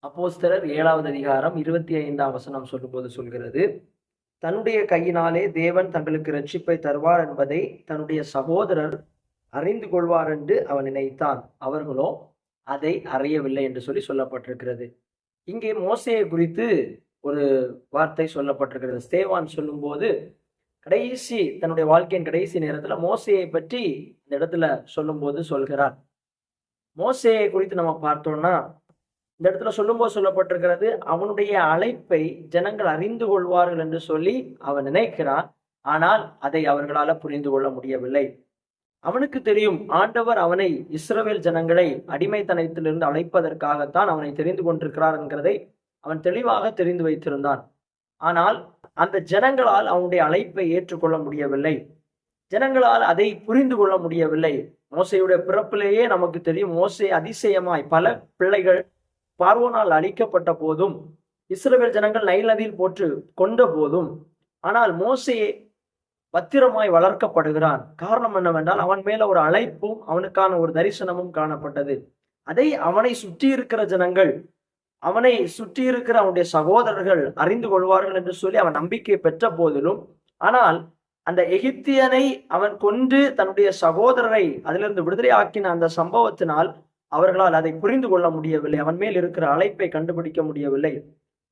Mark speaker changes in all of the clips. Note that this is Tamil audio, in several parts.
Speaker 1: அப்போஸ்தலர் 7வது அதிகாரம் 25ஆம் வசனம் சொல்லும்போது சொல்கிறது, தன்னுடைய கையினாலே தேவன் தங்களுக்கு இரட்சிப்பை தருவார் என்பதை தன்னுடைய சகோதரர் அறிந்து கொள்வார் என்று அவன் நினைத்தான். அவர்களோ அதை அறியவில்லை என்று சொல்லப்பட்டிருக்கிறது. இங்கே மோசேயை குறித்து ஒரு வார்த்தை சொல்லப்பட்டிருக்கிறது. ஸ்தேவான் சொல்லும்போது தன்னுடைய வாழ்க்கையின் கடைசி நேரத்துல மோசேயை பற்றி இந்த இடத்துல சொல்லும்போது சொல்கிறார். மோசேயை குறித்து நம்ம பார்த்தோம்னா இந்த இடத்துல சொல்லும்போது சொல்லப்பட்டிருக்கிறது, அவனுடைய அழைப்பை ஜனங்கள் அறிந்து கொள்வார்கள் என்று சொல்லி அவன் நினைக்கிறான். ஆனால் அதை அவர்களால புரிந்து கொள்ள முடியவில்லை. அவனுக்கு தெரியும், ஆண்டவர் அவனை இஸ்ரவேல் ஜனங்களை அடிமைத்தனத்திலிருந்து அழைப்பதற்காகத்தான் அவனை தெரிந்து கொண்டிருக்கிறார் என்கிறதை அவன் தெளிவாக தெரிந்து வைத்திருந்தான். ஆனால் அந்த ஜனங்களால் அவனுடைய அழைப்பை ஏற்றுக்கொள்ள முடியவில்லை. ஜனங்களால் அதை புரிந்து கொள்ள முடியவில்லை. மோசையுடைய பிறப்பிலேயே நமக்கு தெரியும், மோசே அதிசயமாய் பல பிள்ளைகள் பார்வோனால் அழிக்கப்பட்ட போதும், இஸ்ரவேல் ஜனங்கள் நைல் நதியில் போட்டு கொண்ட போதும், ஆனால் மோசே பத்திரமாய் வளர்க்கப்படுகிறான். காரணம் என்னவென்றால் அவன் மேல ஒரு அழைப்பும் அவனுக்கான ஒரு தரிசனமும் காணப்பட்டது. அதை அவனை சுற்றி இருக்கிற ஜனங்கள், அவனை சுற்றி இருக்கிற அவனுடைய சகோதரர்கள் அறிந்து கொள்வார்கள் என்று சொல்லி அவன் நம்பிக்கை பெற்ற போதிலும், ஆனால் அந்த எகிப்தியனை அவன் கொன்று தன்னுடைய சகோதரரை அதிலிருந்து விடுதலை ஆக்கின அந்த சம்பவத்தினால் அவர்களால் அதை புரிந்து கொள்ள முடியவில்லை. அவன் மேல் இருக்கிற அழைப்பை கண்டுபிடிக்க முடியவில்லை.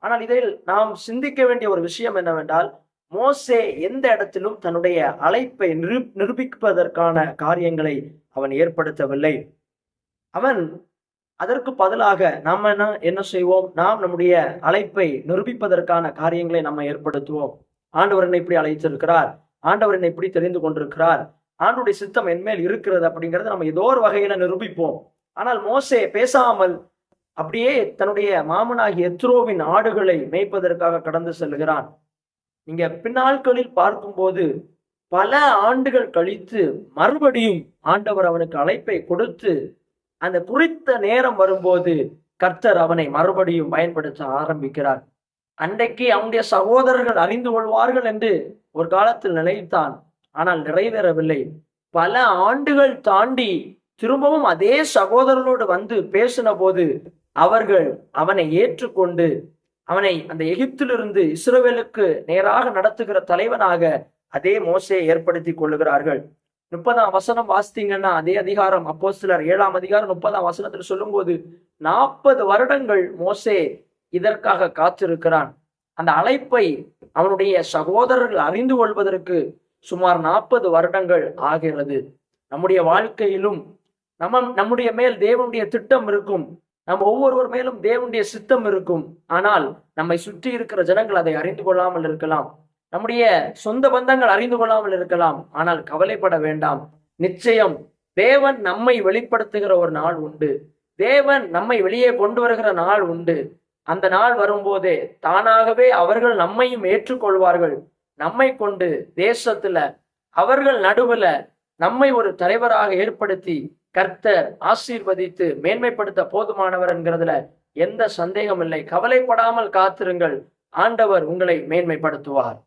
Speaker 1: ஆனால் இதில் நாம் சிந்திக்க வேண்டிய ஒரு விஷயம் என்னவென்றால், மோசே எந்த இடத்திலும் தன்னுடைய அழைப்பை நிரூபிப்பதற்கான காரியங்களை அவன் ஏற்படுத்தவில்லை. அவன் அதற்கு பதிலாக நாம் என்ன செய்வோம்? நாம் நம்முடைய அழைப்பை நிரூபிப்பதற்கான காரியங்களை நம்ம ஏற்படுத்துவோம். ஆண்டவர் என்னை இப்படி அழைத்திருக்கிறார், ஆண்டவர் என்னை இப்படி தெரிந்து கொண்டிருக்கிறார், ஆண்டவருடைய சித்தம் என்மேல் இருக்கிறது அப்படிங்கறத நம்ம ஏதோ ஒரு வகையில நிரூபிப்போம். ஆனால் மோசே பேசாமல் அப்படியே தன்னுடைய மாமனாகிய எத்ரோவின் ஆடுகளை மேய்ப்பதற்காக கடந்து செல்கிறான். நீங்க பின்னாட்களில் பார்க்கும்போது பல ஆண்டுகள் கழித்து மறுபடியும் ஆண்டவர் அவனுக்கு அழைப்பை கொடுத்து அந்த குறித்த நேரம் வரும்போது கர்த்தர் அவனை மறுபடியும் பயன்படுத்த ஆரம்பிக்கிறார். அன்றைக்கு அவனுடைய சகோதரர்கள் அறிந்து கொள்வார்கள் என்று ஒரு காலத்தில் நினைத்தான். ஆனால் நிறைவேறவில்லை. பல ஆண்டுகள் தாண்டி திரும்பவும் அதே சகோதரர்களோடு வந்து பேசின போது அவர்கள் அவனை ஏற்றுக்கொண்டு அவனை அந்த எகிப்திலிருந்து இஸ்ரவேலுக்கு நேராக நடத்துகிற தலைவனாக அதே மோசையை ஏற்படுத்தி கொள்ளுகிறார்கள். 30ஆம் வசனம் வாசித்தீங்கன்னா அதே அதிகாரம், அப்போஸ்தலர் 7ஆம் அதிகாரம் 30ஆம் வசனத்தில் சொல்லும் போது 40 வருடங்கள் மோசே இதற்காக காத்திருக்கிறான். அந்த அழைப்பை அவனுடைய சகோதரர்கள் அறிந்து கொள்வதற்கு சுமார் 40 வருடங்கள் ஆகிறது. நம்முடைய வாழ்க்கையிலும் நம்முடைய மேல் தேவனுடைய திட்டம் இருக்கும். நம்ம ஒவ்வொருவர் மேலும் தேவனுடைய சித்தம் இருக்கும். ஆனால் நம்மை சுற்றி இருக்கிற ஜனங்கள் அதை அறிந்து கொள்ளாமல் இருக்கலாம். நம்முடைய சொந்த பந்தங்கள் அறிந்து கொள்ளாமல் இருக்கலாம். ஆனால் கவலைப்பட வேண்டாம். நிச்சயம் தேவன் நம்மை வெளிப்படுத்துகிற ஒரு நாள் உண்டு. தேவன் நம்மை வெளியே கொண்டு வருகிற நாள் உண்டு. அந்த நாள் வரும்போதே தானாகவே அவர்கள் நம்மையும் ஏற்றுக்கொள்வார்கள். நம்மை கொண்டு தேசத்துல அவர்கள் நடுவுல நம்மை ஒரு தலைவராக ஏற்படுத்தி கர்த்தர் ஆசீர்வதித்து மேன்மைப்படுத்த போதுமானவர் என்கிறதுல எந்த சந்தேகம் இல்லை. கவலைப்படாமல் காத்திருங்கள். ஆண்டவர் உங்களை மேன்மைப்படுத்துவார்.